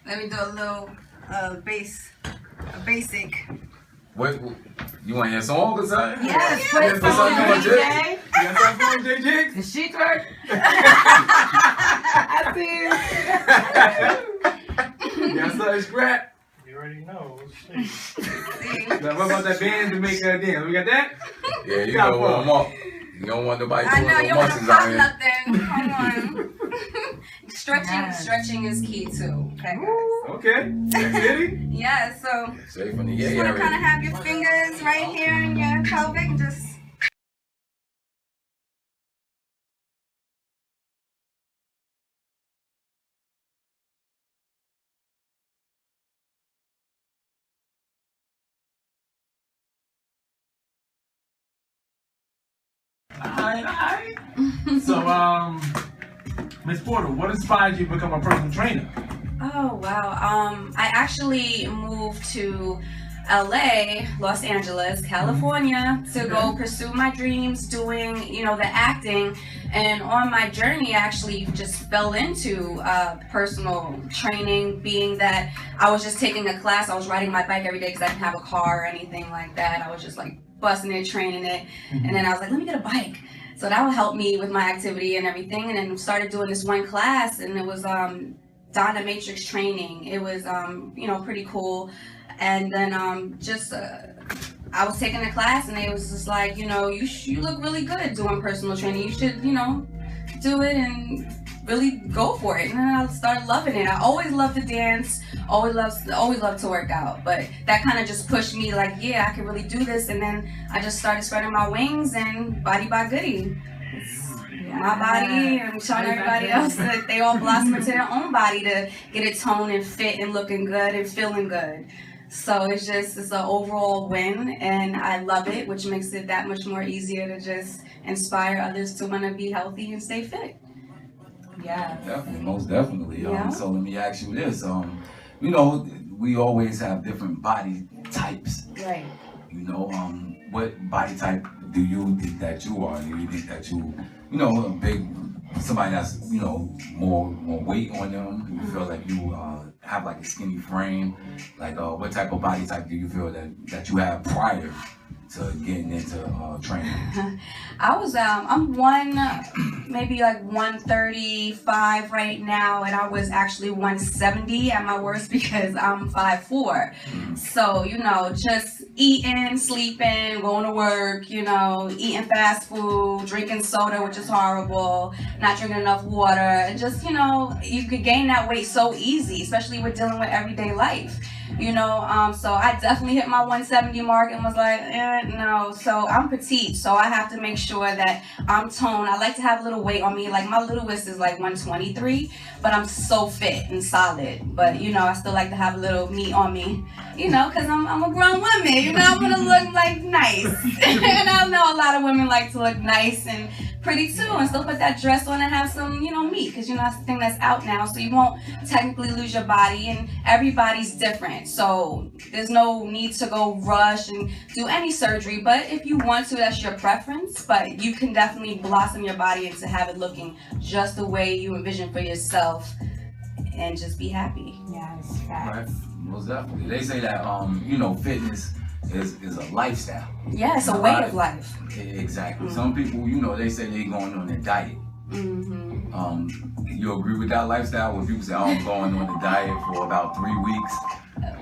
Let me do a little basic. What? You want to hear a song or something? Yes, put it on, DJ. You got something for JJ? The sheet work. I see you. You got something scrap? You already know. Let's see. Now, what about that band to make that dance? We got that? Yeah, you got gotta warm them up. You don't want nobody I doing know, no you don't want to muscles pop out here. nothing. Come on. Stretching is key too. Okay. Okay. Kitty? Yeah, so Straight from the you want to kind of have your fingers right here in your pelvic and just. Alright. So, Miss Porter, what inspired you to become a personal trainer? Oh wow. I actually moved to LA, Los Angeles, California to go pursue my dreams doing, the acting. And on my journey, I actually just fell into personal training, being that I was just taking a class. I was riding my bike every day because I didn't have a car or anything like that. I was just like busting it, training it. And then I was like, let me get a bike. So that would help me with my activity and everything. And then started doing this one class, and it was Matrix training. It was, pretty cool. And then I was taking a class, and they was just like, you look really good doing personal training. You should, do it and really go for it. And then I started loving it. I always loved to dance, always loved to work out. But that kind of just pushed me like, yeah, I can really do this. And then I just started spreading my wings, and BodyByGoodie. My body, and showing everybody else that they all blossom into their own body to get it toned and fit and looking good and feeling good. So it's an overall win, and I love it, which makes it that much more easier to just inspire others to want to be healthy and stay fit. Yeah. Definitely, most definitely. Yeah. So let me ask you this. We always have different body types. Right. What body type do you think that you are? Do you think that you, a big, somebody that's, more weight on them? Do you feel like you have like a skinny frame? Like, what type of body type do you feel that you have prior to getting into training? I'm maybe like 135 right now, and I was actually 170 at my worst because I'm 5'4". So, just eating, sleeping, going to work, eating fast food, drinking soda, which is horrible, not drinking enough water, and just, you could gain that weight so easy, especially with dealing with everyday life. So I definitely hit my 170 mark and was like, no. So I'm petite, so I have to make sure that I'm toned. I like to have a little weight on me. Like my littlest is like 123, but I'm so fit and solid. But I still like to have a little meat on me, because I'm a grown woman. I want to look like nice, and I know a lot of women like to look nice and pretty too, and still put that dress on and have some, meat, because that's the thing that's out now. So you won't technically lose your body, and everybody's different. So there's no need to go rush and do any surgery. But if you want to, that's your preference. But you can definitely blossom your body and to have it looking just the way you envision for yourself, and just be happy. Yes, Right. Most definitely. They say that fitness is a lifestyle. Yeah, it's a way of life. Exactly. Some people, they say they're going on a diet. You agree with that lifestyle when people say, I'm going on a diet for about 3 weeks?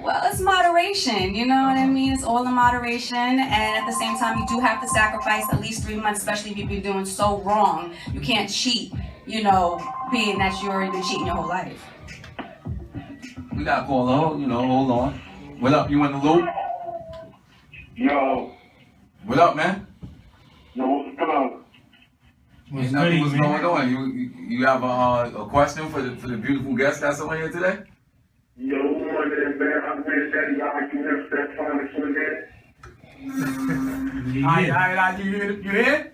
Well, it's moderation, what I mean? It's all in moderation, and at the same time, you do have to sacrifice at least 3 months, especially if you've been doing so wrong. You can't cheat, being that you've already been cheating your whole life. We got a caller, hold on. What up, you in the loop? Yo. What up, man? Yo, what's going on? Ain't nothing what's going on. You have a question for the beautiful guest that's on here today? Yo, who was it, man? I'm really daddy. Y'all can do that time to swing in. Alright, you here?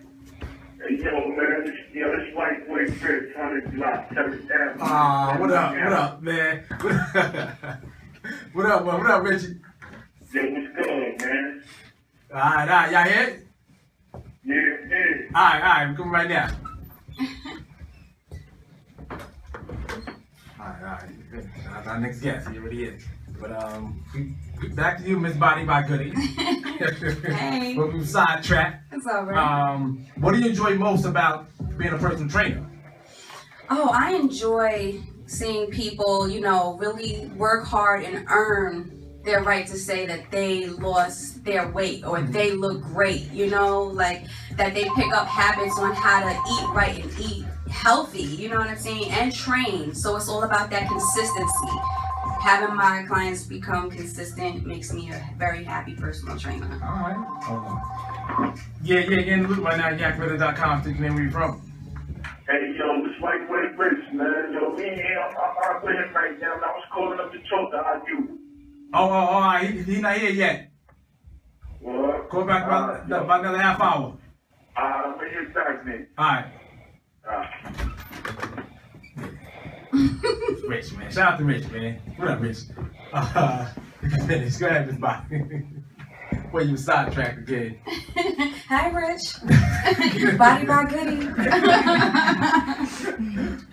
Hey, yo, man, this white boy Chris trying to drop 7 down. What up, man? What up, Richie? Yo, what's good, man? Alright, y'all here? Yeah. Alright, we're coming right now. right. That's our next guest. He already is. But back to you, Miss BodyByGoodie. Hey. We'll sidetrack. It's all right. What do you enjoy most about being a personal trainer? Oh, I enjoy seeing people, really work hard and earn their right to say that they lost their weight or they look great, like that they pick up habits on how to eat right and eat healthy, you know what I'm saying, and train. So it's all about that consistency. Having my clients become consistent makes me a very happy personal trainer. All right. Hold on. Yeah, you're in the loop right now. YakRadio.com. State your name, where you from. Hey, yo, this white boy Rich, man. Yo, me and him, I'm with him right now. I was calling up to talk to IU. Oh, he's not here yet. What? Call back about another half hour. I'm here back, man. All right. Rich, man. Shout out to Rich, man. What up, Rich? Finish. Go ahead, Miss Bobby. Well, you sidetracked again. Hi, Rich. BodyByGoodie.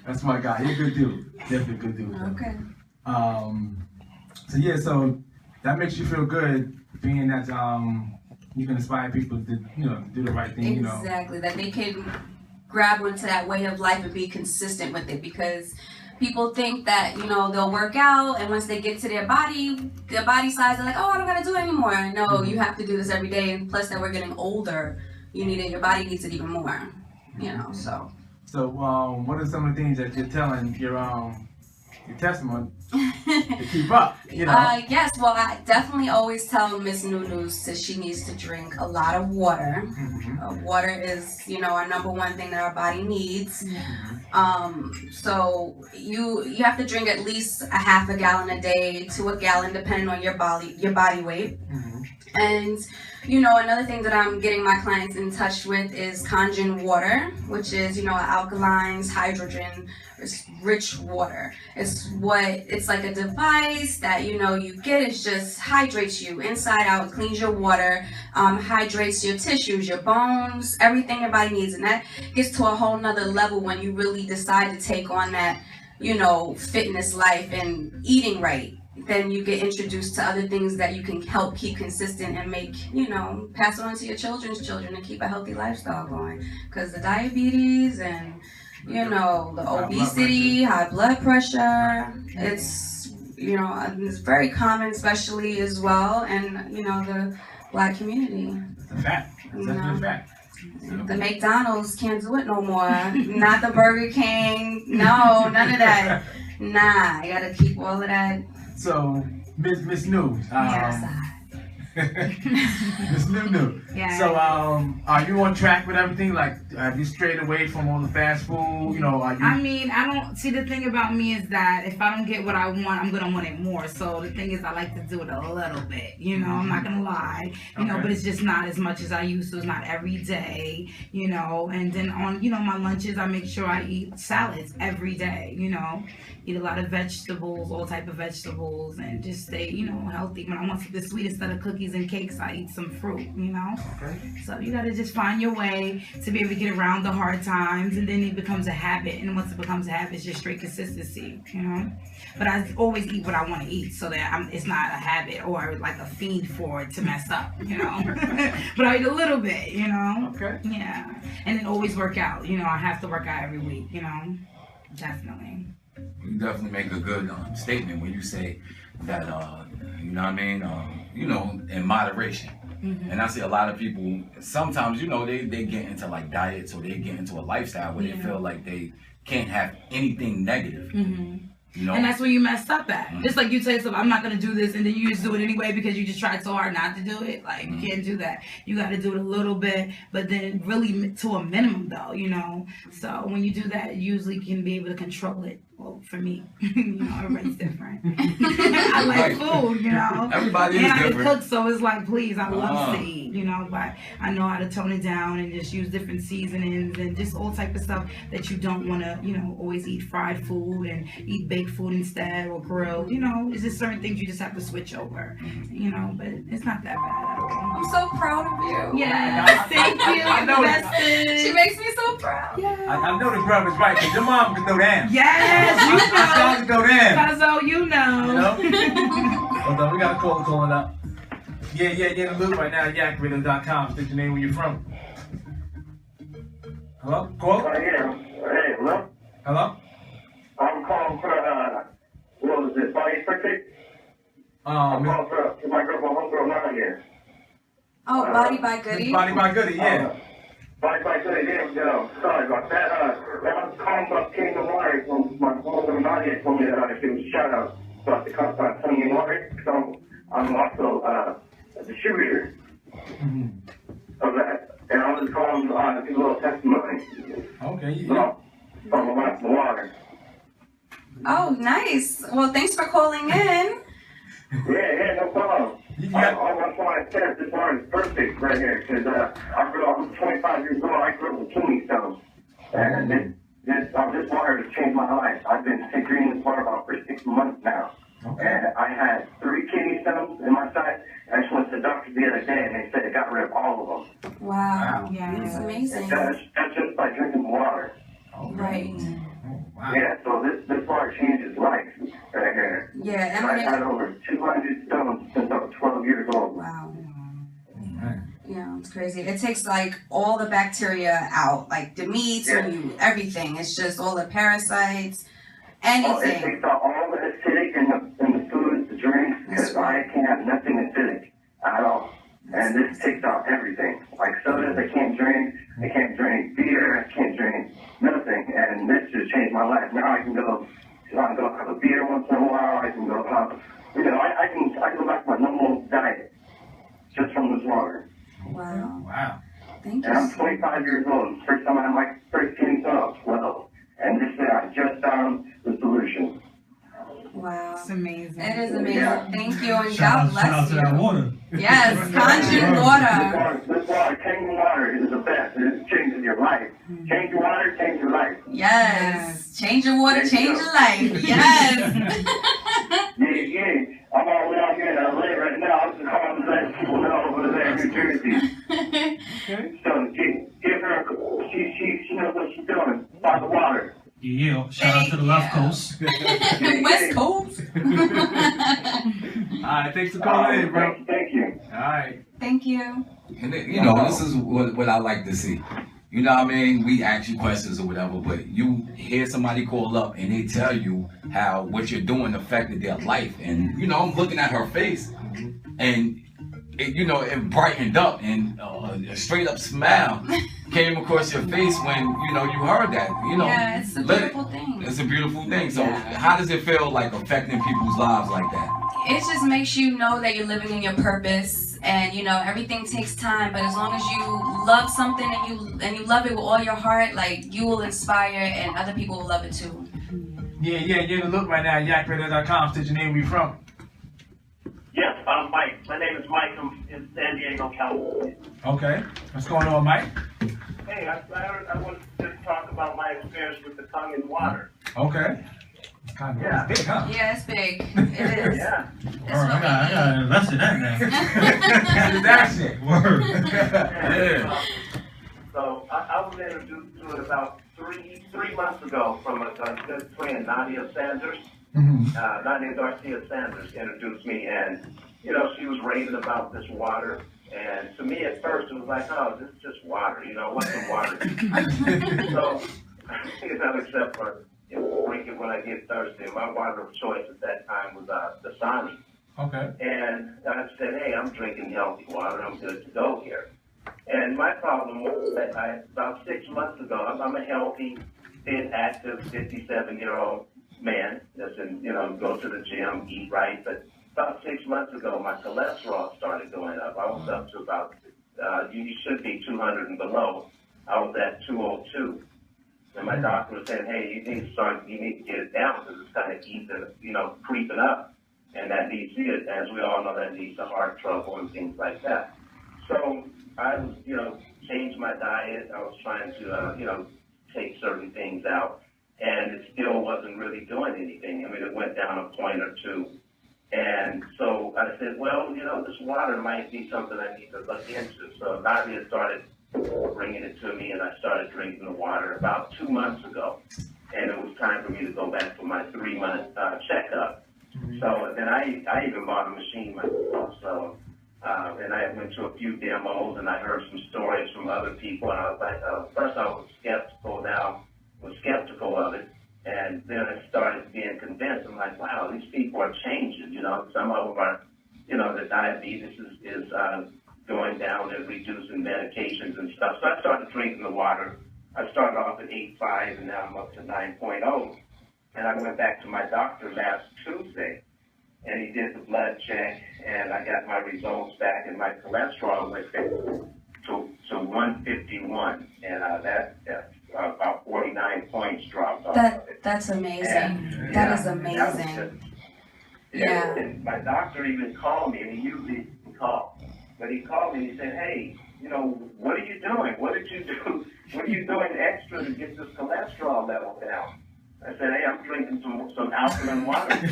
That's my guy. He's a good dude. Definitely a good dude. Okay. So that makes you feel good, being that you can inspire people to do the right thing. Exactly. That they can grab onto that way of life and be consistent with it, because people think that they'll work out and once they get to their body size, they're like, oh, I don't gotta do it anymore. No, you have to do this every day, and plus that we're getting older, your body needs it even more. So what are some of the things that you're telling your testimony to keep up? Yes, well, I definitely always tell Miss Nunus that she needs to drink a lot of water. Water is, our number one thing that our body needs. So you have to drink at least a half a gallon a day to a gallon, depending on your body weight. And another thing that I'm getting my clients in touch with is Kangen water, which is alkalines, hydrogen rich water. It's like a device that you get. It just hydrates you inside out, cleans your water, hydrates your tissues, your bones, everything your body needs. And that gets to a whole nother level when you really decide to take on that fitness life and eating right. Then you get introduced to other things that you can help keep consistent and make, pass it on to your children's children and keep a healthy lifestyle going. Because the diabetes and, the obesity, high blood pressure, it's, it's very common, especially as well, and, the Black community. It's a fact. It's definitely a fact. The McDonald's can't do it no more. Not the Burger King. No, none of that. Nah, I gotta keep all of that. So, Miss New. Miss New. Yeah. So, are you on track with everything? Like, have you strayed away from all the fast food? Are you? I mean, I don't see, the thing about me is that if I don't get what I want, I'm gonna want it more. So the thing is, I like to do it a little bit. I'm not gonna lie. But it's just not as much as I used to. It's not every day. And then on my lunches, I make sure I eat salads every day. Eat a lot of vegetables, all type of vegetables, and just stay healthy. When I want something sweet, instead of cookies and cakes, I eat some fruit. Okay. So you gotta just find your way to be able to get around the hard times, and then it becomes a habit. And once it becomes a habit, it's just straight consistency, But I always eat what I want to eat, so that it's not a habit or like a fiend for it to mess up, But I eat a little bit, Okay. Yeah, and then always work out. I have to work out every week, Definitely. You definitely make a good statement when you say that, in moderation. And I see a lot of people, sometimes, they get into like diets, or they get into a lifestyle where they feel like they can't have anything negative. And that's where you messed up at. Just like you say something, I'm not going to do this, and then you just do it anyway because you just tried so hard not to do it. Like, you can't do that. You got to do it a little bit, but then really to a minimum, though, So when you do that, you usually can be able to control it. Well, for me, everybody's different. I like food, you know. Everybody and is I can different. cook, so it's like, please, I love to eat, you know, but I know how to tone it down and just use different seasonings and just all type of stuff that you don't want to, you know, always eat fried food and eat baked food instead or grilled. You know, it's just certain things you just have to switch over, you know, but it's not that bad at all. I'm so proud of you. Yes, thank you. I know She makes me so proud. I know the brother's right, because your mom can go down. Yes, you I know. can go down. Cuzzo, you know. You know? Hold on, we got a caller calling up. Yeah, in the loop right now, yakradio.com. State your name, where you from. Hello? Caller? Yeah. Hey, hello? Hello? I'm calling for, what was it, Body Perfect? I'm calling for my homegirl Nadia. Oh, BodyByGoodie. BodyByGoodie, yeah. BodyByGoodie, yeah, sorry about that. I was calling about Kingdom Water. My homegirl Nadia told me that I should give a shout out about the Kingdom Water. So I'm also a distributor of that. And I was calling to give a little testimony. Okay, yeah. From the water. Oh, nice. Well, thanks for calling in. Yeah, no problem. Yeah. I want to say this water is perfect right here because I'm 25 years old. I grew up with kidney stones, and this water has changed my life. I've been drinking this water about for 6 months now, and I had 3 kidney stones in my side. I just went to the doctor the other day, and they said it got rid of all of them. Wow. Yeah. That's amazing. That's just by drinking water. Right. Wow. Yeah, so this water changes life right here. Yeah, And I've had over 200 stones since I was 12 years old. Wow. Right. Yeah, it's crazy. It takes like all the bacteria out, like the meats and everything. It's just all the parasites, anything. It takes out all the acidic in the foods, the drinks, because I can't have nothing acidic at all. And this takes out everything. Like sodas, I can't drink beer, I can't drink nothing. And this just changed my life. Now I can go have a beer once in a while. I can go have, I can go back to my normal diet just from this water. Wow. Wow. Thank And I'm you. 25 years old. First time I had my first kidney stone, I was 12. And this year I just found the solution. Wow. It's amazing. It is amazing. Yeah. Thank you, and Shout God out bless to that you. water. Yes, conjured water. This water, Kingdom Water is the best. It changes your life. Change your water, change your life. Yes. Change your water, change your life. Yes. Yeah. I'm all the way out here in LA right now. I'm just calling to let people know over there in New Jersey. So give her a call. She knows what she's doing by the water. Yeah, shout out to the left coast. West Coast. All right, thanks for calling in, bro. Thank you. All right. Thank you. And this is what I like to see. You know what I mean? We ask you questions or whatever, but you hear somebody call up and they tell you how what you're doing affected their life. And, I'm looking at her face and, it brightened up and a straight up smile came across your face when, you heard that. Yeah, it's a beautiful thing. It's a beautiful thing. So how does it feel like affecting people's lives like that? It just makes you know that you're living in your purpose, and everything takes time. But as long as you love something and you love it with all your heart, like you will inspire, and other people will love it too. Yeah, you're in the loop right now, yakradio.com. State your name, where you from. Yes, I'm Mike. My name is Mike. I'm in San Diego, California. Okay. What's going on, Mike? Hey, I wanted to talk about my experience with the tongue in water. Okay. It's kind of big, huh? Yeah, it's big. It is. Yeah. I gotta invest in that now. That's it. Word. Yeah. So I was introduced to it about three months ago from a good friend, Nadia Sanders. Nadia Garcia Sanders introduced me, and she was raving about this water. And to me, at first, it was like, oh, this is just water. What's some water? So, except for drink it when I get thirsty. My water of choice at that time was Dasani. Okay. And I said, hey, I'm drinking healthy water. I'm good to go here. And my problem was that about 6 months ago, I'm a healthy, fit, active, 57-year-old man that's go to the gym, eat right. But about 6 months ago, my cholesterol started going up. I was up to about, you should be 200 and below. I was at 202. And my doctor was saying, hey, you need to get it down because it's kind of creeping up. and that leads to, as we all know, that leads to heart trouble and things like that. So I was, changed my diet. I was trying to, take certain things out, and it still wasn't really doing anything. I mean, it went down a point or two. And so I said, well, this water might be something I need to look into. So Nadia started bringing it to me, and I started drinking the water about 2 months ago. And it was time for me to go back for my 3-month checkup. So then I even bought a machine myself. So, and I went to a few demos, and I heard some stories from other people. And I was like, first I was skeptical of it. And then I started being convinced. I'm like, wow, these people are changing. Some of them are, the diabetes is going down and reducing medications and stuff. So I started drinking the water. I started off at 8.5, and now I'm up to 9.0. And I went back to my doctor last Tuesday, and he did the blood check, and I got my results back, and my cholesterol went to 151, and that's about 49 points dropped off. That's amazing. That is amazing. And my doctor even called me, and he usually call, but he called me and he said, hey, what are you doing? What did you do? What are you doing extra to get this cholesterol level down? I said, hey, I'm drinking some alkaline water. He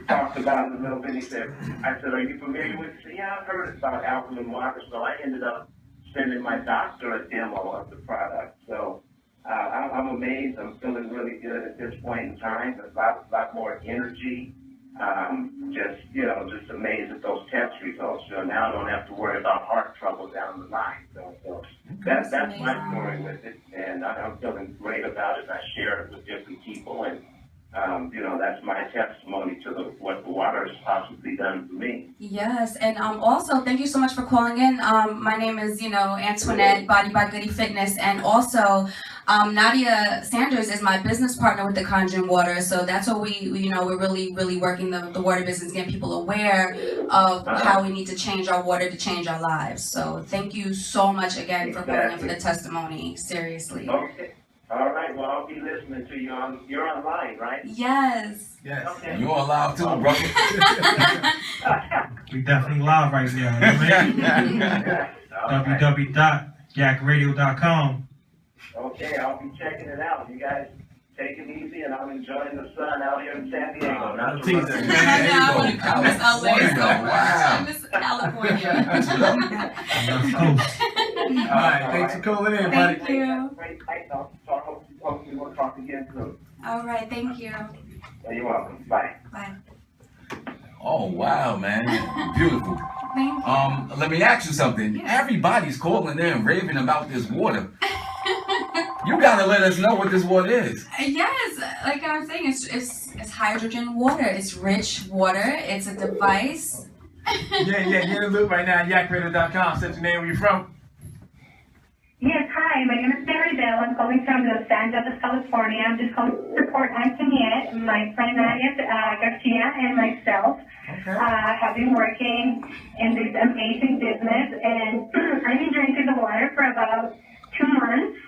talked about it a little bit. I said, are you familiar with it? He said, yeah, I've heard about alkaline water. So I ended up sending my doctor a demo of the product. So I'm amazed. I'm feeling really good at this point in time. A lot more energy. Just amazed at those test results. Now I don't have to worry about heart trouble down the line. So that's my story with it, and I'm feeling great about it. I share it with different people, and that's my testimony to what the water has possibly done for me. Yes, and also thank you so much for calling in. My name is Antoinette, Body by Goodie Fitness, and also Nadia Sanders is my business partner with the Conjuring Water. So that's what we're really working the water business, getting people aware of how we need to change our water to change our lives. So thank you so much again for calling in for the testimony. Seriously. Okay. All right. Well, I'll be listening to you you're online, right? Yes. Yes. Okay. You're live too, brother. We definitely live right now. www.yakradio.com. Okay, I'll be checking it out. You guys take it easy, and I'm enjoying the sun out here in San Diego. Not to teaser. run- I miss LA so much. Wow. I miss California. All right, thanks for calling in, buddy. Thank you. Great. Hopefully we'll talk again soon. All right, thank you. You're welcome. Bye. Bye. Oh wow, man, beautiful. Thank you. Let me ask you something. Everybody's calling in raving about this water. You gotta let us know what this water is. Yes, like I was saying, it's hydrogen water. It's rich water. It's a device. You're in the loop right now at yakradio.com. Set your name, where you from? Yes, hi, my name is Mary Bell. I'm calling from Los Angeles, California. I'm just calling to support Antoinette, my friend Nadia Garcia, and myself. Have been working in this amazing business, and I've been drinking the water for about 2 months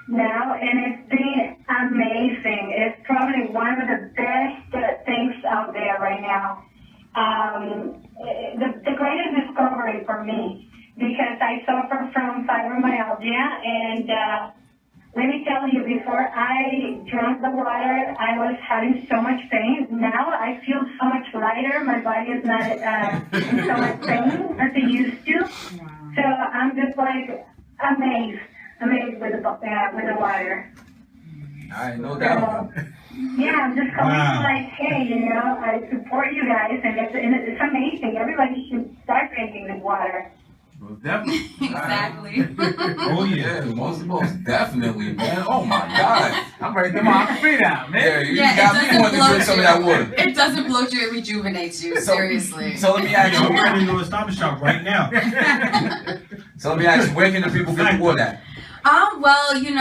now, and it's been amazing. It's probably one of the best things out there right now. The greatest discovery for me, because I suffer from fibromyalgia, and let me tell you, before I drank the water, I was having so much pain. Now I feel so much lighter. My body is not in so much pain as it used to. So I'm just like amazed with the water. I ain't no doubt. Yeah, I'm just calling like, hey, I support you guys, and it's amazing. Everybody should start drinking this water. Well, definitely. Exactly. Oh yeah, most definitely, man. Oh my God. I'm ready to knock my feet out, man. You got me wanting to drink some of that water. It doesn't bloat you, it rejuvenates you, seriously. So let me ask We're you. ready to go to Stop and Shop right now. So let me ask you, where can the people get the water at? Well, you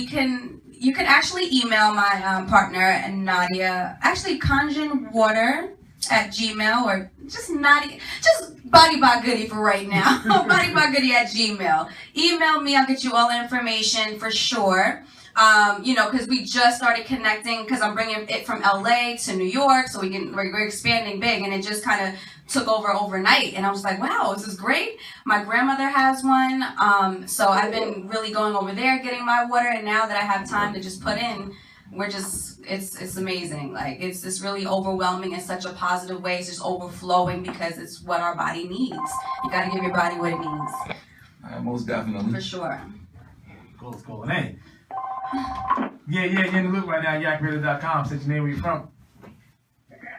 can actually email my partner Nadia, actually conjurewater@gmail, or just Nadia, just Body by Goodie for right now. Bodybygoodie@gmail. Email me, I'll get you all the information for sure. You know, because we just started connecting, because I'm bringing it from LA to New York, so we're expanding big, and it just kind of took over overnight. And I was like, wow, this is great. My grandmother has one, so I've been really going over there getting my water, and now that I have time to just put in, we're just, it's amazing. Like, it's just really overwhelming in such a positive way. It's just overflowing because it's what our body needs. You got to give your body what it needs. Most definitely. For sure. Cool. Hey. Yeah, you're in the loop right now. YakRadio.com. Say your name, where you from.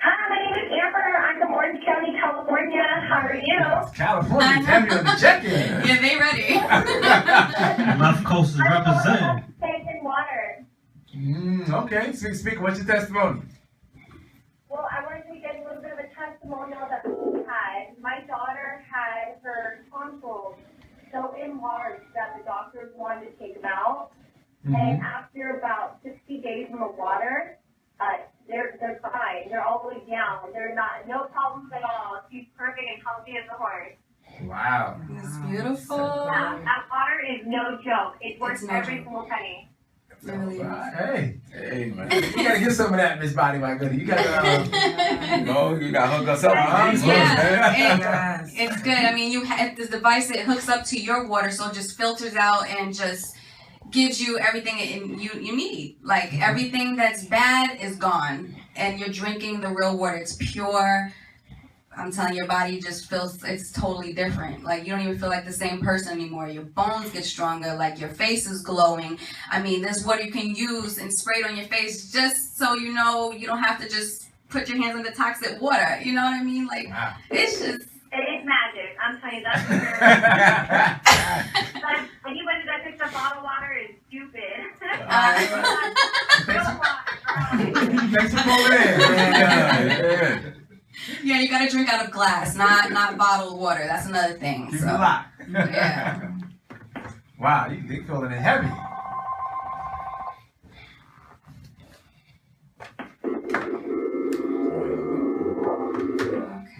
Hi, my name is Amber. I'm from Orange County, California. How are you? California. Tell me on the check-in. Yeah, they ready. Left Coast is representing. Steak and water. Okay. Speak. What's your testimony? Well, I wanted to get a little bit of a testimonial that we had. My daughter had her tonsils so enlarged that the doctors wanted to take them out. And after about 60 days in the water, they're fine. They're all the way down. They're no problems at all. She's perfect and healthy as a horse. Wow. It's beautiful. Yeah, that water is no joke. It's worth every single penny. It really is. Hey, man. You gotta get some of that, Miss BodyByGoodie. You gotta, you gotta hook us up. Yeah, it's good. I mean, you have this device that hooks up to your water, so it just filters out and just gives you everything you need. Like, everything that's bad is gone, and you're drinking the real water. It's pure. I'm telling you, your body just feels, it's totally different. Like, you don't even feel like the same person anymore. Your bones get stronger, like your face is glowing. I mean, there's water you can use and spray it on your face just so you know you don't have to just put your hands in the toxic water. You know what I mean? Like, it's just... It is magic. I'm telling you, that's anybody that thinks that bottled water is stupid. Thanks for calling in. Yeah, you gotta drink out of glass, not bottled water. That's another thing. Keep it locked. Yeah. Wow, they calling it heavy.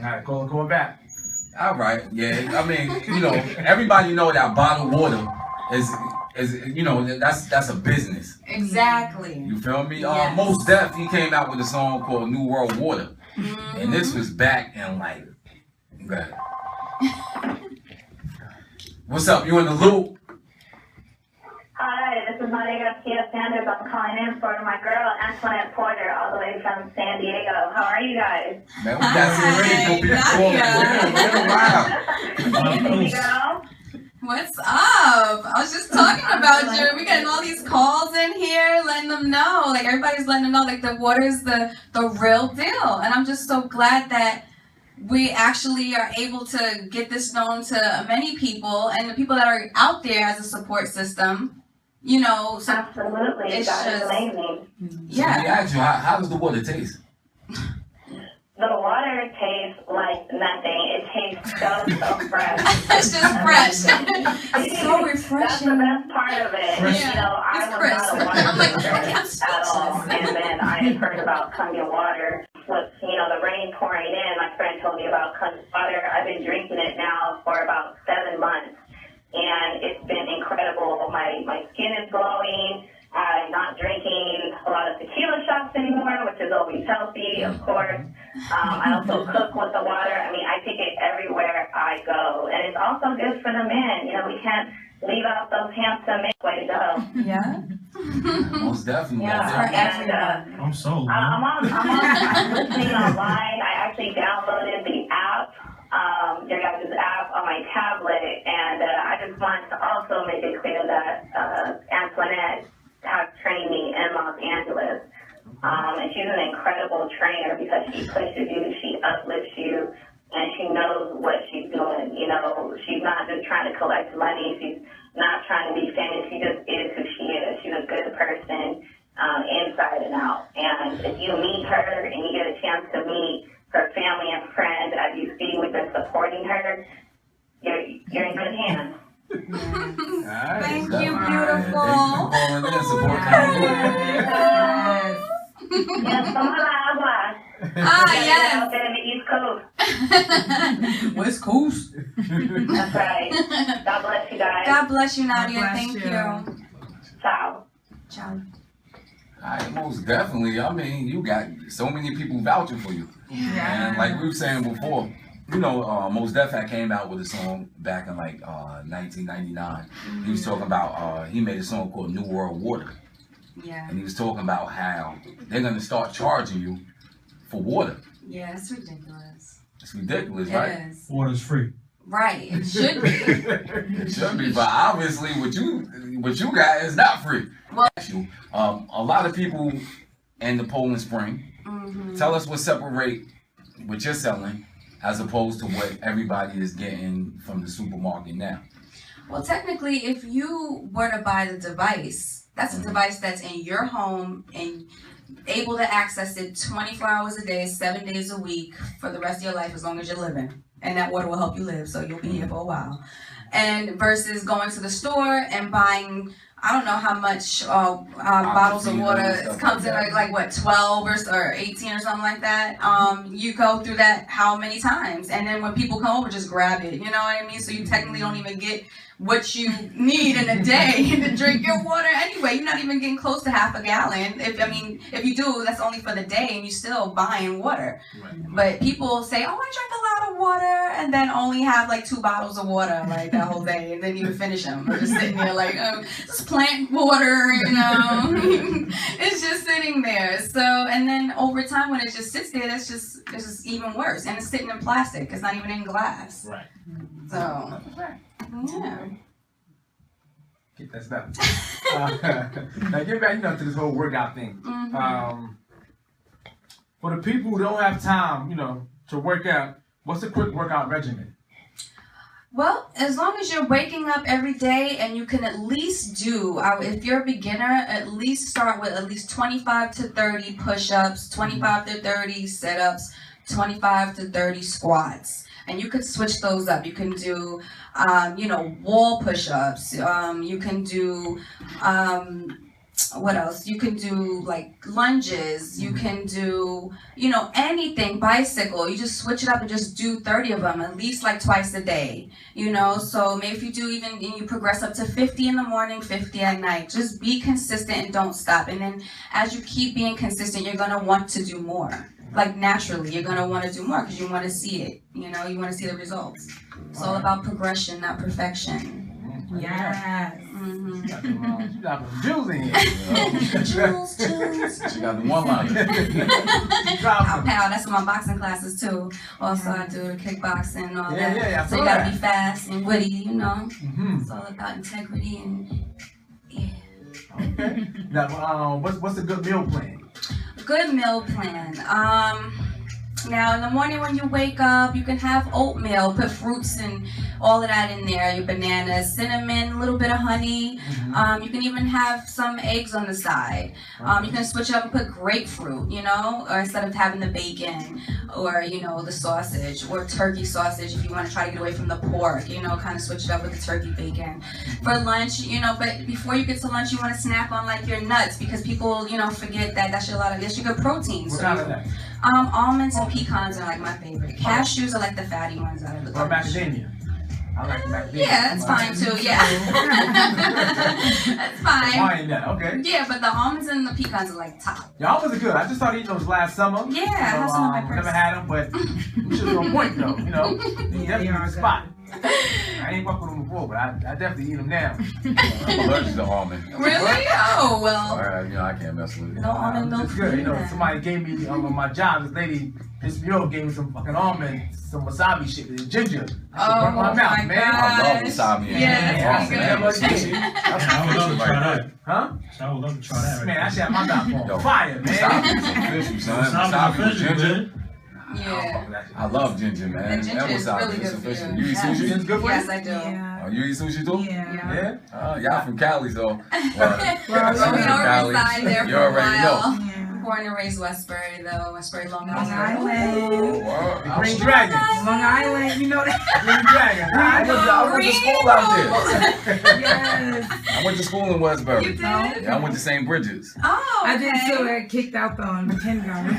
All right, call back. All right, yeah. I mean, you know, everybody know that bottled water is you know, that's a business. Exactly. You feel me? Yes. Most Def, he came out with a song called New World Water, and this was back in like, what's up? You in the loop? Hi, this is Maria Garcia Sanders. I'm calling in for my girl Antoinette Porter, all the way from San Diego. How are you guys? Man, we got some really good people. Hey, girl. What's up? I was just talking about you. We're getting all these calls in here, letting them know. Like, everybody's letting them know, like, the water's the real deal. And I'm just so glad that we actually are able to get this known to many people, and the people that are out there as a support system, you know. So absolutely. It's just amazing. Yeah. So ask you, how does the water taste? The water tastes like nothing. It tastes so fresh. It's just fresh. It's so refreshing. That's the best part of it. Yeah. You know, I was not a water drinker at all. And then I had heard about Kangen water. With, you know, the rain pouring in, my friend told me about Kangen water. I've been drinking it now for about 7 months. And it's been incredible. My skin is glowing. I'm not drinking a lot of tequila shots anymore, which is always healthy, of course. I also cook with the water. I mean, I take it everywhere I go. And it's also good for the men. You know, we can't leave out those handsome men. Way to go. Yeah. Most definitely. Yeah. And, I'm sold. I'm listening online. I actually downloaded the app, your guys' app on my tablet. And I just wanted to also make it clear that Antoinette has trained me in Los Angeles. And she's an incredible trainer because she pushes you, she uplifts you, and she knows what she's doing. You know, she's not just trying to collect money. She's not trying to be famous. She just is who she is. She's a good person inside and out. And if you meet her and you get a chance to meet her family and friends, as you see, we've been supporting her, you're in good hands. Thank you, beautiful. Thank you for calling in, Yes, toma la agua. Yes. Out there in the East Coast. West Coast. That's right. God bless you guys. God bless you, Nadia. God bless Thank you. you. Ciao. Ciao. Most definitely. I mean, you got so many people vouching for you. Yeah. And like we were saying before, you know, Mos Def had came out with a song back in like 1999. He was talking about, he made a song called New World Water. Yeah. And he was talking about how they're going to start charging you for water. Yeah, it's ridiculous. It's ridiculous, right? It is. Water's free. Right. It should be. It should be, but obviously what you got is not free. Well, a lot of people in the Poland Spring, tell us what separate what you're selling as opposed to what everybody is getting from the supermarket now. Well, technically, if you were to buy the device, that's a device that's in your home and able to access it 24 hours a day, 7 days a week for the rest of your life as long as you're living. And that water will help you live, so you'll be here for a while. And versus going to the store and buying, I don't know how much bottles of water. It comes in like what, 12 or 18 or something like that. You go through that how many times? And then when people come over, just grab it. You know what I mean? So you technically don't even get what you need in a day to drink your water anyway. You're not even getting close to half a gallon. If you do, that's only for the day, and you're still buying water. Right. But people say, "Oh, I drank a lot of water," and then only have like 2 bottles of water like that whole day, and then even finish them. Or just sitting there like, just plant water, you know. It's just sitting there. So, and then over time, when it just sits there, it's just even worse. And it's sitting in plastic. It's not even in glass. Right. So. Yeah. Get that stuff. Now get back, to this whole workout thing. For the people who don't have time, to work out, what's a quick workout regimen? Well, as long as you're waking up every day and you can at least do, if you're a beginner, at least start with at least 25 to 30 push-ups, 25 to 30 sit-ups, 25 to 30 squats. And you could switch those up. You can do, wall push-ups. You can do, what else? You can do like lunges. You can do, anything, bicycle. You just switch it up and just do 30 of them, at least like twice a day, So maybe if you do you progress up to 50 in the morning, 50 at night. Just be consistent and don't stop. And then as you keep being consistent, you're going to want to do more. Like naturally, you're going to want to do more because you want to see it. You want to see the results. It's all about progression, not perfection. Yes. You got them jewels in here. Jewels. You got the one-liner. Pow, that's my boxing classes too. Also, I do kickboxing and all that. Yeah, so you got to be fast and witty, It's all about integrity and, yeah. Okay. Now, what's a good meal plan? Good meal plan. Now in the morning when you wake up, you can have oatmeal, put fruits and all of that in there, your bananas, cinnamon, a little bit of honey. You can even have some eggs on the side. You can switch it up and put grapefruit, or instead of having the bacon or, the sausage or turkey sausage if you want to try to get away from the pork, kind of switch it up with the turkey bacon. For lunch, but before you get to lunch, you want to snack on like your nuts because people, forget that that's your good protein. What kind of that? Almonds and pecans are like my favorite. Cashews are like the fatty ones out of the bunch. Or macadamia. I like macadamia. Yeah, that's fine too. Yeah, that's fine. Why ain't that? Okay. Yeah, but the almonds and the pecans are like top. Yeah, almonds are good. I just started eating those last summer. Yeah, I have some in my purse. Never had them, but we should be on point though. They definitely on the spot. I ain't fucking with them before, but I definitely eat them now. I'm allergic to almond. Really? Oh well. I can't mess with it. No almond milk. It's good. Somebody gave me on my job. This lady, this mule gave me some fucking almonds, some wasabi shit, and ginger. Oh my mouth, man. I love wasabi. Yeah, that's pretty good. I would love to try that. Huh? I would love to try that. Man, I should have my mouth on fire, man. Wasabi is official, son. Wasabi with ginger. Yeah. I love ginger, man. And ginger is really good for you. You eat sushi? It's good for Yes, you? I do. Yeah. Oh, you eat sushi too? Yeah. Y'all from Cali, so. Well, we don't reside there You for a already while. Yeah. Born and raised Westbury, though. Westbury, Long Long Island. Island. Green Dragon. Long Island, you know that. Green Dragon. I went to school out there. Yes. I went to school in Westbury. You did? Yeah, I went to St. Bridget's. Oh, okay. I did too. I kicked out the kindergarten.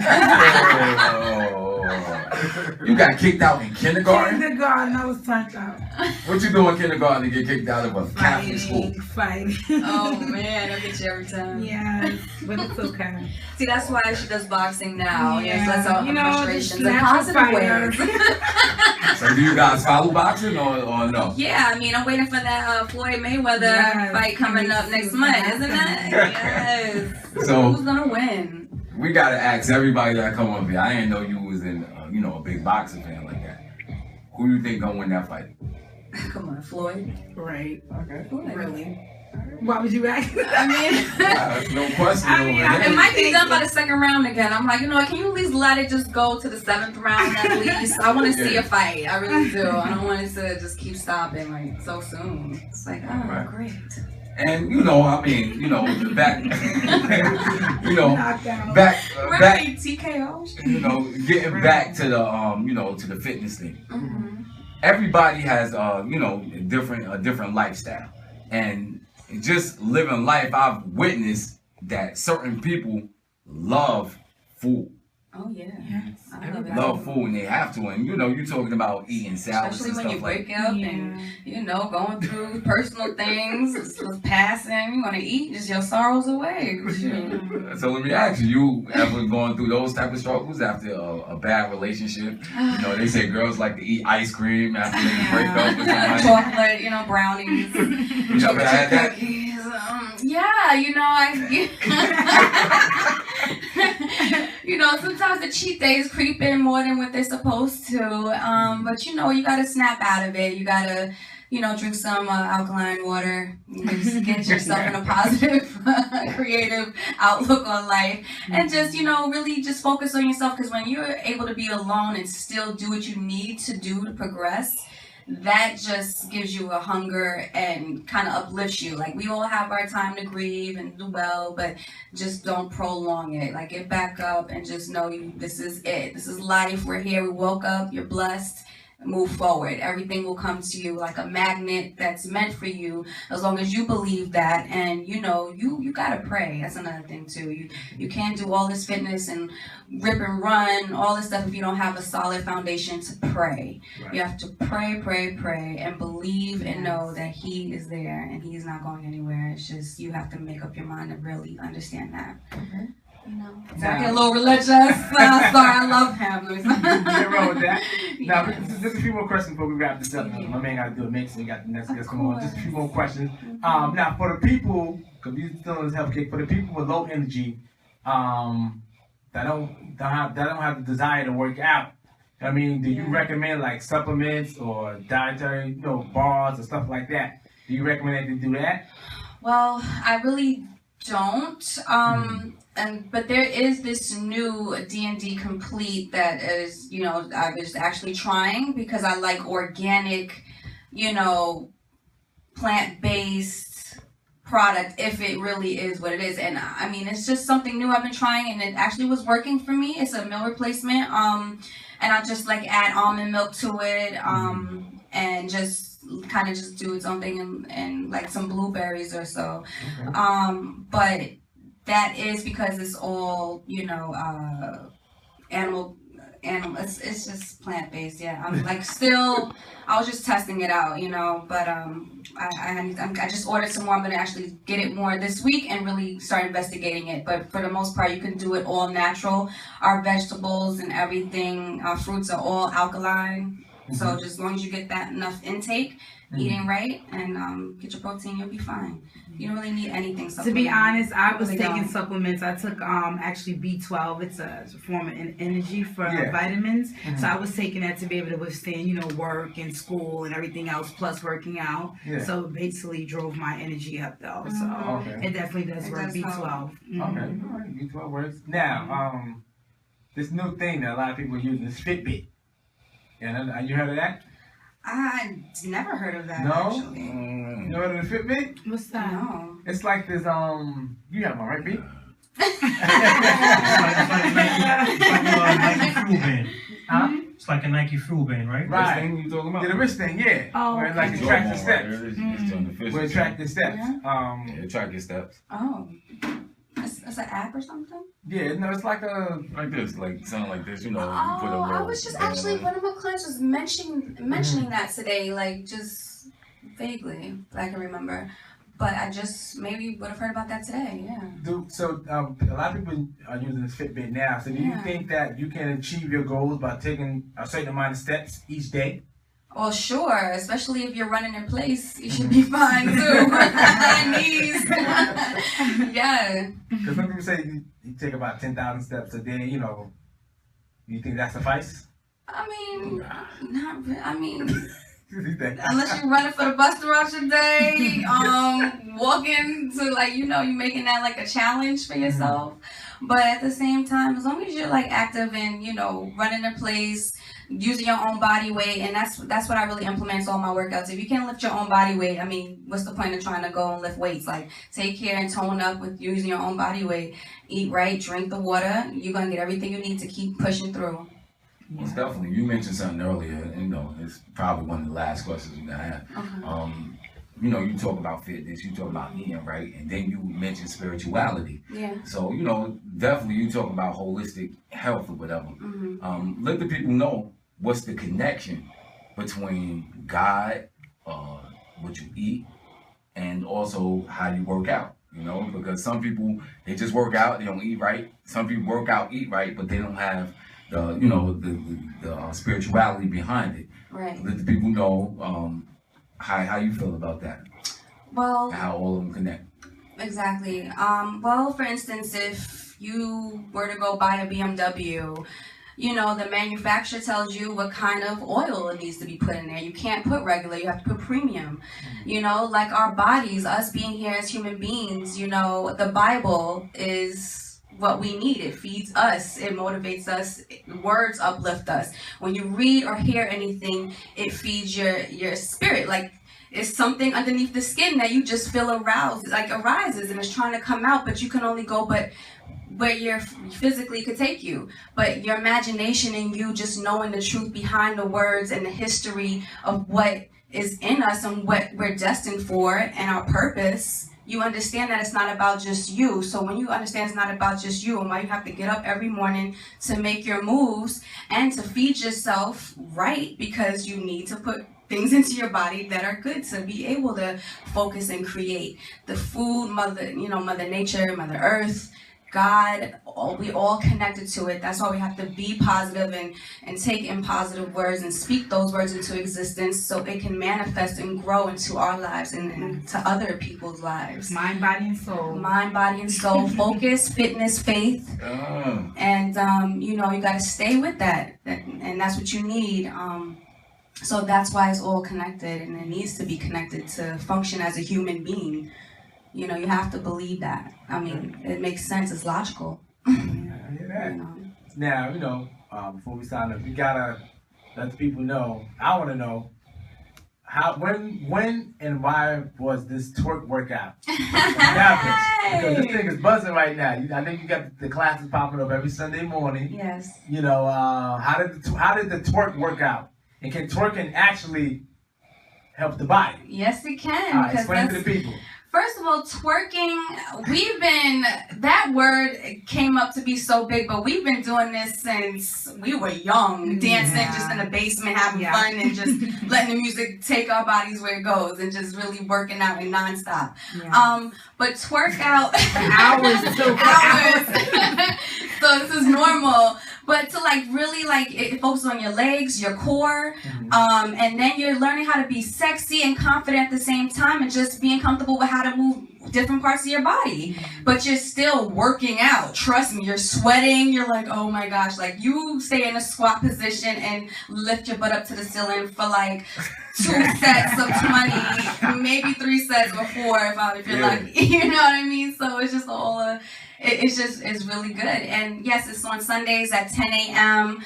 You got kicked out in kindergarten? Kindergarten, I was turned out. What you do in kindergarten to get kicked out of a Catholic school? Fighting. Oh man, I get you every time. Yes, but it's okay. See, that's why she does boxing now. Yeah. Just lets out her frustrations in natural positive fighters. ways. So do you guys follow boxing or no? Yeah, I mean, I'm waiting for that Floyd Mayweather fight coming up next month, isn't it? Yes. So who's gonna win? we gotta ask everybody that come up here. I didn't know you was in, a big boxing fan like that. Who do you think gonna win that fight? Come on, Floyd. Right. Okay. Really? Why would you ask? I mean, no question. it might be done by the second round again. I'm like, can you at least let it just go to the 7th round at least? I want to see a fight. I really do. I don't want it to just keep stopping like so soon. It's like, great. And back, back, TKO. Getting back to the, to the fitness thing. Mm-hmm. Everybody has, a different lifestyle, and just living life, I've witnessed that certain people love food. Oh yeah. Yes. I love it. Love food, and they have to. And you're talking about eating salads, especially and when you stuff wake up and going through personal things, it's passing. You want to eat, just your sorrows away. So let me ask you ever going through those type of struggles after a bad relationship? They say girls like to eat ice cream after they break up with somebody. Chocolate, brownies. You ever had that? Cookies. Sometimes the cheat days creep in more than what they're supposed to. But you gotta snap out of it. You gotta, drink some alkaline water. Just get yourself in a positive, creative outlook on life. And just, really just focus on yourself. Because when you're able to be alone and still do what you need to do to progress, that just gives you a hunger and kind of uplifts you. Like, we all have our time to grieve and do well, but just don't prolong it. Like, get back up and just know this is it. This is life. We're here. We woke up. You're blessed. Move forward. Everything will come to you like a magnet that's meant for you, as long as you believe that. And you gotta pray. That's another thing too. You can't do all this fitness and rip and run, all this stuff, if you don't have a solid foundation to pray. Right. You have to pray, and believe and know that He is there and He's not going anywhere. It's just you have to make up your mind and really understand that. Mm-hmm. So I get a little religious. Sorry, I love him. Nothing wrong with that. Now, just a few more questions before we wrap this up. My man got to do a mix, so we got the next guest come on. Just a few more questions. Now, for the people, because we're still on this health kick, for the people with low energy, that don't have the desire to work out. I mean, do you recommend like supplements or dietary, bars or stuff like that? Do you recommend that they do that? Well, I really don't. But there is this new D&D Complete that is, I was actually trying because I like organic, plant-based product, if it really is what it is. And I mean, it's just something new I've been trying, and it actually was working for me. It's a meal replacement. And I just like add almond milk to it, and just kind of just do its own thing, and like some blueberries or so. Okay. But that is because it's all, animal. It's just plant-based. Yeah, I'm like I was just testing it out, but I just ordered some more. I'm gonna actually get it more this week and really start investigating it. But for the most part, you can do it all natural. Our vegetables and everything, our fruits are all alkaline. Mm-hmm. So just as long as you get that enough intake, eating right, and get your protein, you'll be fine. You don't really need anything. To be honest, I was taking supplements. I took actually B12. It's a form of energy for vitamins. Mm-hmm. So I was taking that to be able to withstand, work and school and everything else, plus working out. Yeah. So it basically drove my energy up though. So it definitely does work. B12. Mm-hmm. Okay, all right, B12 works. Now, this new thing that a lot of people are using is Fitbit. Yeah, you heard of that? I never heard of that. No? Actually. You know what is a Fitbit? What's that? No. It's like this, you have one, right, B? It's like a Nike fuel band. Huh? It's like a Nike fuel band, right? Right. Wrist thing you talking about? Yeah, the wrist thing, yeah. Oh, where it like it tracks the steps. Where it tracks the steps. Yeah. It tracks your steps. Oh. It's an app or something? Yeah, no, it's like a... Like this, like something like this, you know. Oh, you put a I little was just thing actually, on it. one of my clients was mentioning that today, like just vaguely, I can remember. But I just maybe would have heard about that today, yeah. So a lot of people are using this Fitbit now. So do you think that you can achieve your goals by taking a certain amount of steps each day? Well, sure, especially if you're running in place, you should be fine too. Knees. Yeah. Because some people say you take about 10,000 steps a day, you know. You think that suffice? I mean, not really. I mean, Unless unless you're running for the bus throughout your day, walking to like, you know, you're making that like a challenge for yourself. But at the same time, as long as you're like active and, you know, running in place, using your own body weight, and that's what I really implement to all my workouts. If you can't lift your own body weight, I mean, what's the point of trying to go and lift weights? Like, take care and tone up with using your own body weight. Eat right, drink the water. You're going to get everything you need to keep pushing through. Most definitely. You mentioned something earlier, and you know, it's probably one of the last questions we're gonna have. Okay. You know, you talk about fitness, you talk about eating right, and then you mentioned spirituality. Yeah. So, you know, definitely you talk about holistic health or whatever. Let the people know what's the connection between God, what you eat, and also how you work out. You know, because some people, they just work out, they don't eat right. Some people work out, eat right, but they don't have the, you know, the spirituality behind it. Right. Let the people know how you feel about that. Well, How all of them connect. exactly. Well, for instance, if you were to go buy a BMW, you know, the manufacturer tells you what kind of oil it needs to be put in there. You can't put regular, you have to put premium. You know, like our bodies, us being here as human beings, you know, the Bible is what we need. It feeds us, it motivates us, words uplift us. When you read or hear anything, it feeds your spirit. Like, it's something underneath the skin that you just feel aroused, like arises, and it's trying to come out, but you can only go but where you physically could take you. But your imagination and you just knowing the truth behind the words and the history of what is in us and what we're destined for and our purpose, you understand that it's not about just you. So when you understand it's not about just you, and why you have to get up every morning to make your moves and to feed yourself right, because you need to put things into your body that are good to be able to focus and create. The food, Mother Nature, Mother Earth, God, we all connected to it. That's why we have to be positive and take in positive words and speak those words into existence so it can manifest and grow into our lives and to other people's lives. Mind, body, and soul. Mind, body, and soul. Focus, fitness, faith. And, you know, you got to stay with that. And that's what you need. So that's why it's all connected, and it needs to be connected to function as a human being. You know, you have to believe that. I mean, it makes sense. It's logical. I hear that. You know. Now, you know, before we sign up, we gotta let the people know. I want to know when and why was this twerk workout? Because this thing is buzzing right now. I know you got the classes popping up every Sunday morning. Yes. You know, how did the twerk work out? And can twerking actually help the body? Yes, it can. Explain to the people. First of all, twerking, that word came up to be so big, but we've been doing this since we were young, dancing just in the basement, having fun, and just letting the music take our bodies where it goes, and just really working out and nonstop. Yeah. But twerk out Hours. So this is normal. But to like really like it focuses on your legs, your core, and then you're learning how to be sexy and confident at the same time, and just being comfortable with how to move different parts of your body. But you're still working out. Trust me, you're sweating. You're like, oh my gosh, like you stay in a squat position and lift your butt up to the ceiling for like 2 sets of 20, maybe 3 sets or 4 if you're lucky. You know what I mean? So it's just all it's really good. And yes, it's on Sundays at 10 a.m.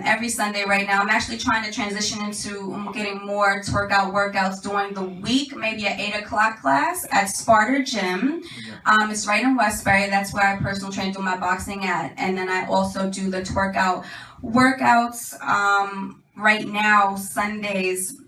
Every Sunday right now. I'm actually trying to transition into getting more twerk out workouts during the week, maybe at 8 o'clock class at Sparta Gym. It's right in Westbury. That's where I personal train through my boxing at. And then I also do the twerk out workouts right now, Sundays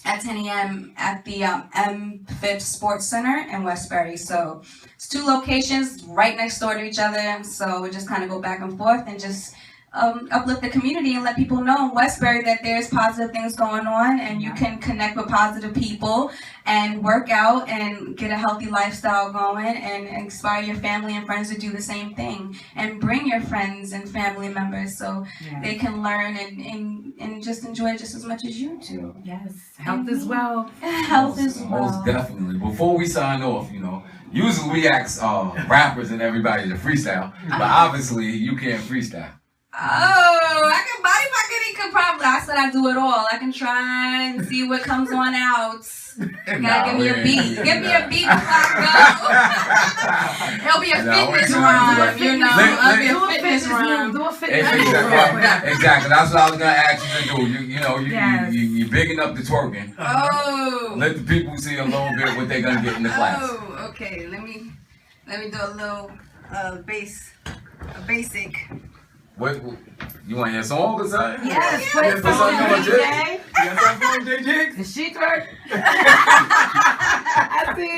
at 10 a.m. at the M5 Sports Center in Westbury. So it's 2 locations right next door to each other. So we just kind of go back and forth and just uplift the community and let people know in Westbury that there's positive things going on, and you can connect with positive people and work out and get a healthy lifestyle going and inspire your family and friends to do the same thing, and bring your friends and family members so they can learn and just enjoy it just as much as you do. Yes, health as well. Health as well. Most definitely. Before we sign off, you know, usually we ask rappers and everybody to freestyle, but obviously you can't freestyle. Oh, I can BodyByGoodie could probably. I said I do it all. I can try and see what comes on out. You gotta give me a beat. Give me a beat before I go. It'll be a fitness run, you know. It'll be a fitness run. Do a fitness run. Exactly. That's what I was gonna ask you to do. You're bigging up the twerking. Oh. Let the people see a little bit what they're gonna get in the class. Oh, okay. Let me do a little basic. What you want to hear a song or something? Yes, play a song, DJ. You got something for DJ? The she twerk. I see.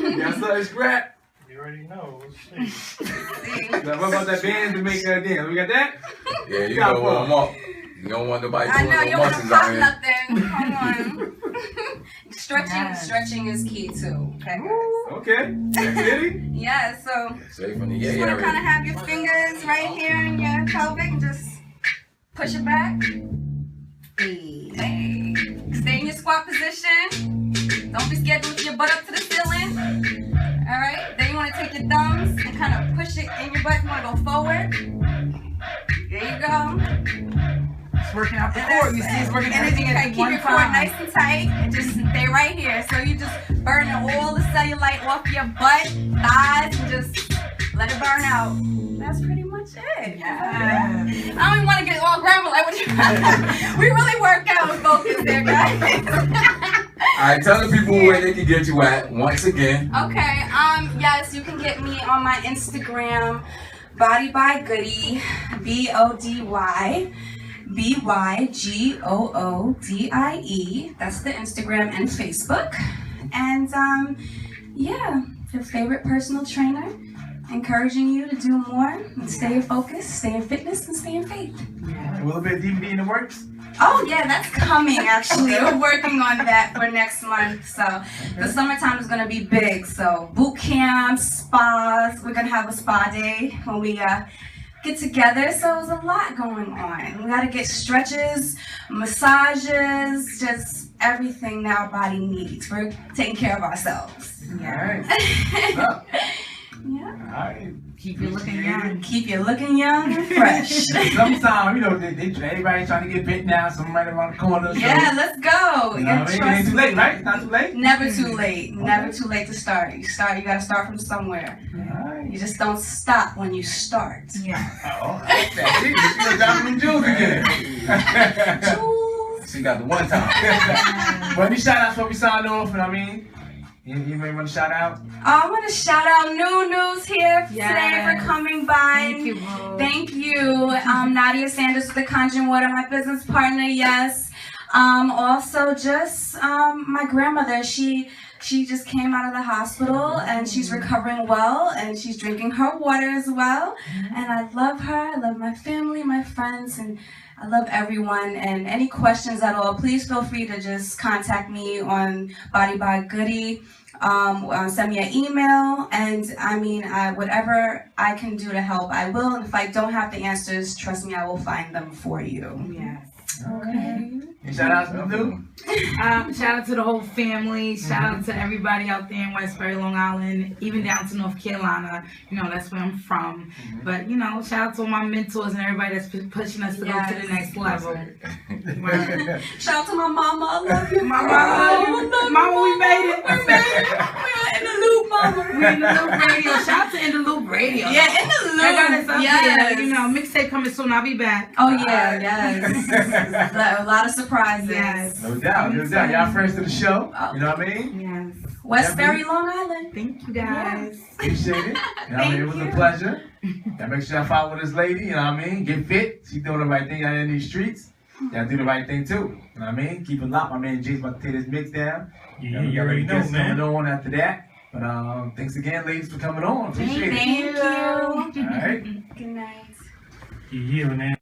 You got something scrap? You already know. Let's see. What about that band to make that dance? We got that? Yeah, you know what I'm up. You don't want nobody I know, doing you no don't want to muscles out pop here. nothing. Come on. Stretching is key too. Okay. Okay. Ready? Yeah, so Straight from the you just want to kind of have your fingers right here in your pelvic and just push it back. Hey. Stay in your squat position. Don't be scared to lift your butt up to the ceiling. Alright, then you want to take your thumbs and kind of push it in your butt. You want to go forward. There you go. It's working out the core. You see, it's working everything at keep one your core time. nice and tight and just stay right here. So you just burning all the cellulite off your butt, thighs, and just let it burn out. That's pretty much it. Yeah. I don't even want to get all grandma like what you We really work out with focus there, guys. Alright, tell the people where they can get you at once again. Okay, yes, you can get me on my Instagram, BodyByGoodie, BodyByGoodie. That's the Instagram and Facebook. And yeah, your favorite personal trainer, encouraging you to do more and stay in focus, stay in fitness, and stay in faith. A little bit of DVD in the works? Oh yeah, that's coming actually. We're working on that for next month. So the summertime is gonna be big. So boot camps, spas. We're gonna have a spa day when we get together. So there's a lot going on. We gotta get stretches, massages, just everything that our body needs. We're taking care of ourselves. Yeah. Yeah. All right. Keep you looking young. Keep you looking young and fresh. Sometimes, you know, everybody trying to get bit now, somebody around the corner. Yeah, let's go. You know what I mean? It ain't too late, right? It's not too late? Never too late. Never too late to start. You gotta start from somewhere. Right. You just don't stop when you start. Yeah. Oh, that's it. She's dropping them jewels again. She got the one time. But any shout outs before we sign off, you know what I mean? You may want to shout out? I want to shout out News here today for coming by. Thank you, Bo. Thank you. Nadia Sanders with the Conjuring Water, my business partner, yes. Also just my grandmother, she just came out of the hospital and she's recovering well and she's drinking her water as well. And I love her, I love my family, my friends, and I love everyone. And any questions at all, please feel free to just contact me on BodyByGoodie. Send me an email, and I mean, whatever I can do to help, I will. And if I don't have the answers, trust me, I will find them for you. Yes. Okay. Any shout outs to do? Shout out to the whole family. Shout out to everybody out there in Westbury, Long Island, even down to North Carolina. You know, that's where I'm from. But, you know, shout out to all my mentors and everybody that's pushing us to go to the next level. Shout out to my mama. I love you. Mama, I love you. Mama, we made it. We made it. We're in the loop, mama. We're in the loop radio. Shout out to InTheLoopRadio. Yeah, in the loop. I got us up yes. there. You know, mixtape coming soon. I'll be back. Oh, yeah, yes. A lot of surprises. Yes. No doubt, no doubt. Y'all friends to the show. You know what I mean? Yes. Westbury, Long Island. Thank you, guys. Appreciate it. You know what I mean? It was a pleasure. Y'all make sure y'all follow this lady. You know what I mean? Get fit. She's doing the right thing out in these streets. Y'all do the right thing too. You know what I mean? Keep it locked. My man Jay's about to take this mix down. Yeah, We you got already know, guests man. coming on after that. But thanks again, ladies, for coming on. Appreciate it. Thank you. All right. Good night. Yeah, man.